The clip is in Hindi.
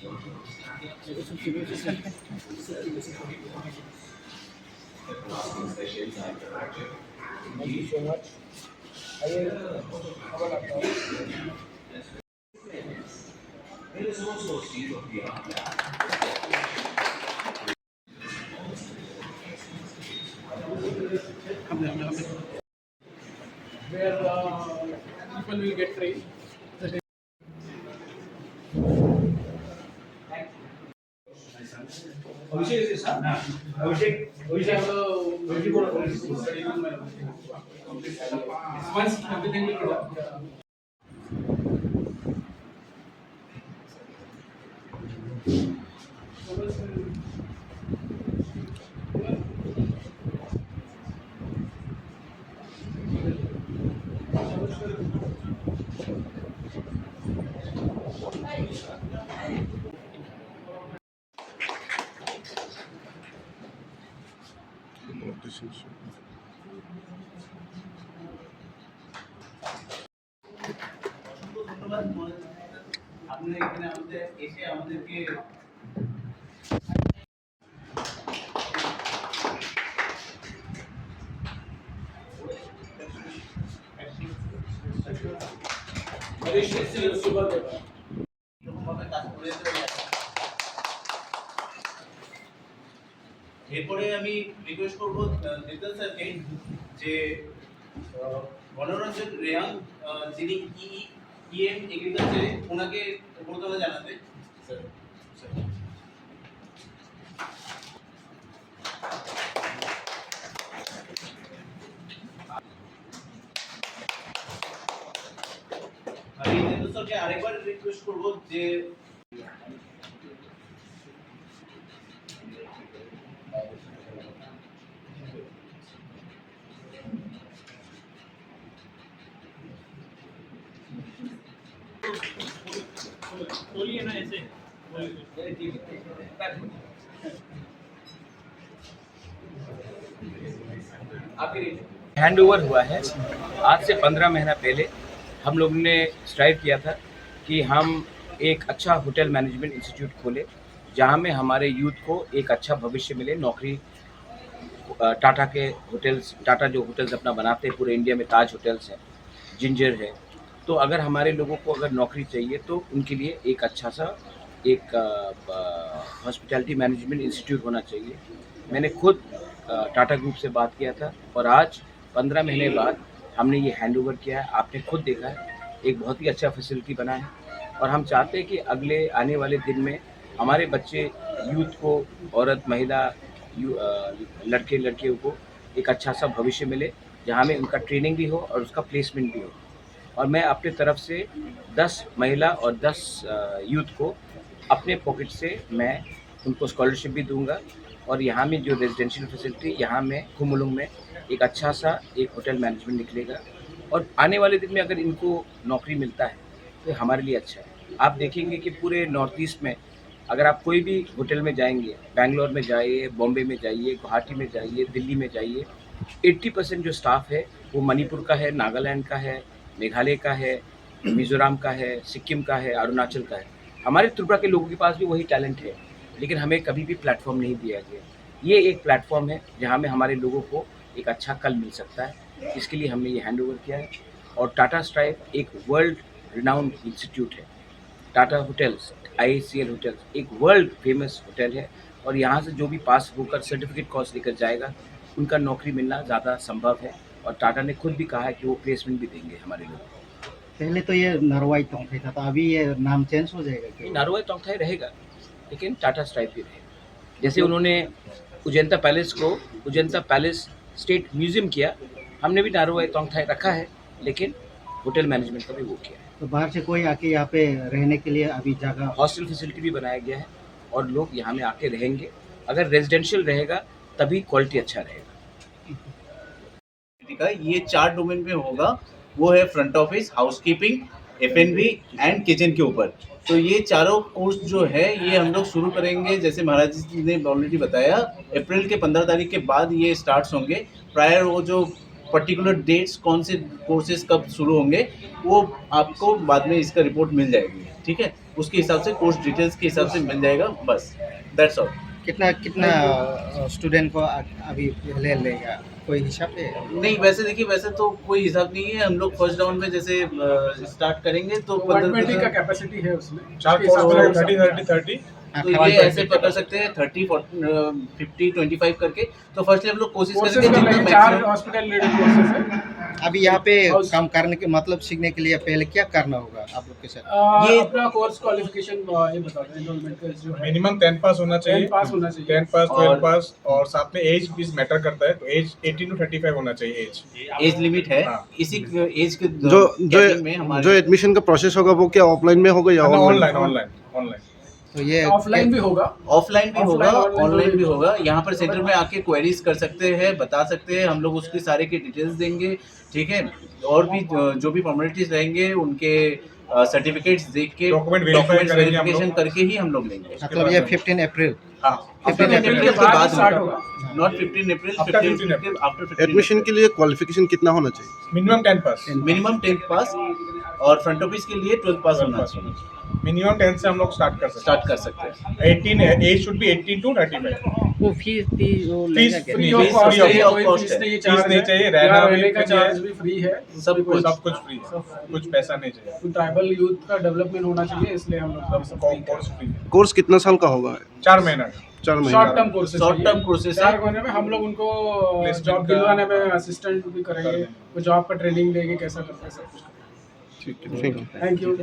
Thank you so much. आइए खबर आता हूँ। Where people will get trained. Abhishek is sir. Abhishek study room में once everything will be done. আপনি এখানে আমাদের এসে আমাদেরকে এরপরে আমি রিকোয়েস্ট করব দিতেন স্যারকে যে মনোরঞ্জন রেয়াং যিনি ইএম এগ্রিকালচারে ওনাকে প্রথমে জানাতে স্যার আমি দিতেন স্যারকে আরেকবার রিকোয়েস্ট করব যে बोलिए ना ऐसे हैंड ओवर हुआ है। आज से 15 महीना पहले हम लोगों ने स्ट्राइव किया था कि हम एक अच्छा होटल मैनेजमेंट इंस्टीट्यूट खोले जहां में हमारे यूथ को एक अच्छा भविष्य मिले, नौकरी। टाटा के होटल्स, टाटा जो होटल्स अपना बनाते हैं पूरे इंडिया में, ताज होटल्स है, जिंजर है, तो अगर हमारे लोगों को अगर नौकरी चाहिए तो उनके लिए एक अच्छा सा एक हॉस्पिटैलिटी मैनेजमेंट इंस्टीट्यूट होना चाहिए। मैंने खुद टाटा ग्रुप से बात किया था और आज 15 महीने बाद हमने ये हैंड ओवर किया है। आपने खुद देखा है, एक बहुत ही अच्छा फैसिलिटी बना है और हम चाहते हैं कि अगले आने वाले दिन में हमारे बच्चे, यूथ को, औरत, महिला, लड़के लड़कियों को एक अच्छा सा भविष्य मिले जहाँ में उनका ट्रेनिंग भी हो और उसका प्लेसमेंट भी हो। और मैं अपने तरफ से 10 महिला और 10 यूथ को अपने पॉकेट से मैं उनको स्कॉलरशिप भी दूंगा और यहाँ में जो रेजिडेंशियल फैसिलिटी, यहाँ में कुमुलुंग में एक अच्छा सा एक होटल मैनेजमेंट निकलेगा और आने वाले दिन में अगर इनको नौकरी मिलता है तो हमारे लिए अच्छा है। आप देखेंगे कि पूरे नॉर्थ ईस्ट में अगर आप कोई भी होटल में जाएंगे, बेंगलोर में जाइए, बॉम्बे में जाइए, गुवाहाटी में जाइए, दिल्ली में जाइए, 80% जो स्टाफ है वो मणिपुर का है, नागालैंड का है, मेघालय का है, मिजोरम का है, सिक्किम का है, अरुणाचल का है। हमारे त्रिपुरा के लोगों के पास भी वही टैलेंट है, लेकिन हमें कभी भी प्लेटफॉर्म नहीं दिया गया। ये एक प्लेटफॉर्म है जहाँ में हमारे लोगों को एक अच्छा कल मिल सकता है। इसके लिए हमने ये हैंड ओवर किया है और टाटा स्ट्राइव एक वर्ल्ड रिनाउंड इंस्टीट्यूट है। टाटा होटल्स, IACL होटल्स एक वर्ल्ड फेमस होटल है और यहाँ से जो भी पास होकर सर्टिफिकेट कोर्स लेकर जाएगा उनका नौकरी मिलना ज़्यादा संभव है और टाटा ने खुद भी कहा है कि वो प्लेसमेंट भी देंगे हमारे लोगों को। पहले तो ये नारवाई तोंगथाई था, तो अभी ये नाम चेंज हो जाएगा क्या? नारवाई तोंगथाई रहेगा लेकिन टाटा स्ट्राइव भी रहेगा। जैसे उन्होंने उजंता पैलेस को उजंता पैलेस स्टेट म्यूजियम किया, हमने भी नारवाई तोंगथाई रखा है लेकिन होटल मैनेजमेंट का भी वो किया है। तो बाहर से कोई आके यहाँ पे रहने के लिए अभी जगह, हॉस्टल फैसिलिटी भी बनाया गया है और लोग यहाँ में आके रहेंगे। अगर रेजिडेंशियल रहेगा तभी क्वालिटी अच्छा रहेगा। ये 4 डोमेन में होगा, वो है front office, housekeeping, F&B and kitchen के ऊपर। तो ये चारों कोर्स जो है ये हम लोग शुरू करेंगे, जैसे महाराज जी ने ऑलरेडी बताया, अप्रैल के 15 तारीख के बाद ये स्टार्ट होंगे। प्रायर वो जो पर्टिकुलर डेट्स कौन से कोर्सेज कब शुरू होंगे वो आपको बाद में इसका रिपोर्ट मिल जाएगी, ठीक है। उसके हिसाब से कोर्स डिटेल्स के हिसाब से मिल जाएगा, बस दैट्स ऑल। कितना कितना स्टूडेंट को अभी ले लेगा, कोई हिसाब है? नहीं वैसे देखिए, वैसे तो कोई हिसाब नहीं है। हम लोग फर्स्ट राउंड में जैसे स्टार्ट करेंगे तो 120 का कैपेसिटी है उसमें, 4 कोर्स 30 तो ये ऐसे पकड़ सकते हैं 30 50 25 करके। तो फर्स्टली हम लोग कोशिश कोर्सेज करेंगे कर जितना लेंगे, 4 maximum- हॉस्पिटल लीडिंग कोर्सेज है। अभी यहाँ पे और- काम करने के मतलब सीखने के लिए पहले क्या करना होगा आप लोग के साथ? ये ये- अपना कोर्स क्वालिफिकेशन ये बता दें, एनरोलमेंट का जो है मिनिमम 10 पास होना चाहिए, 10 पास होना चाहिए। 10 पास, और- 12 पास, और साथ में एज भी मैटर करता है, तो एज 18 to 35 होना चाहिए एज। एज लिमिट है। हाँ। इसी एज के जो category में हमारे जो एडमिशन का प्रोसेस होगा वो क्या ऑफलाइन में होगा या ऑनलाइन ऑनलाइन ऑनलाइन तो ये ऑफलाइन भी होगा, ऑफलाइन भी होगा, Offline, online ऑनलाइन भी भी होगा। यहाँ पर सेंटर में आके क्वेरीज कर सकते हैं, बता सकते हैं, हम लोग उसके सारे के डिटेल्स देंगे, ठीक है। और भी जो भी फॉर्मेलिटीज रहेंगे उनके सर्टिफिकेट्स देख के Document verify करेंगे हम लोग। वेरिफिकेशन करके ही हम लोग लेंगे। मतलब ये 15 अप्रैल हाँ, 15 अप्रैल के के बाद स्टार्ट होगा, होगा। Not 15 April, After 15 April. After 15 admission के लिए क्वालिफिकेशन कितना होना चाहिए? मिनिमम 10 पास, मिनिमम 10th पास, और फ्रंट ऑफिस के लिए 12th पास होना चाहिए। मिनिमम 10 से हम लोग स्टार्ट कर सकते स्टार्ट कर सकते हैं। हैं। 18 एज शुड बी 18 to 35। वो fees fees free free of free cost of है, of कोई cost फीस है। नहीं, फीस चार्ज नहीं है। चाहिए, यहाँ रहना भी रहने का फ्री है। चार्ज भी फ्री है, सब कुछ। सब कुछ फ्री है, कुछ पैसा नहीं चाहिए, ट्राइबल यूथ का डेवलमेंट होना चाहिए, इसलिए हम लोग सब कोर्स फ्री है। कोर्स कितना साल का होगा? 4 महीना का। 4 महीने short term courses, short term courses 4 महीने में हम लोग उनको Placement जॉब का- दिलवाने में असिस्टेंट भी करेंगे, वो जॉब का ट्रेनिंग देंगे, कैसा करते हैं सब कुछ। ठीक है, थैंक यू। Thank you.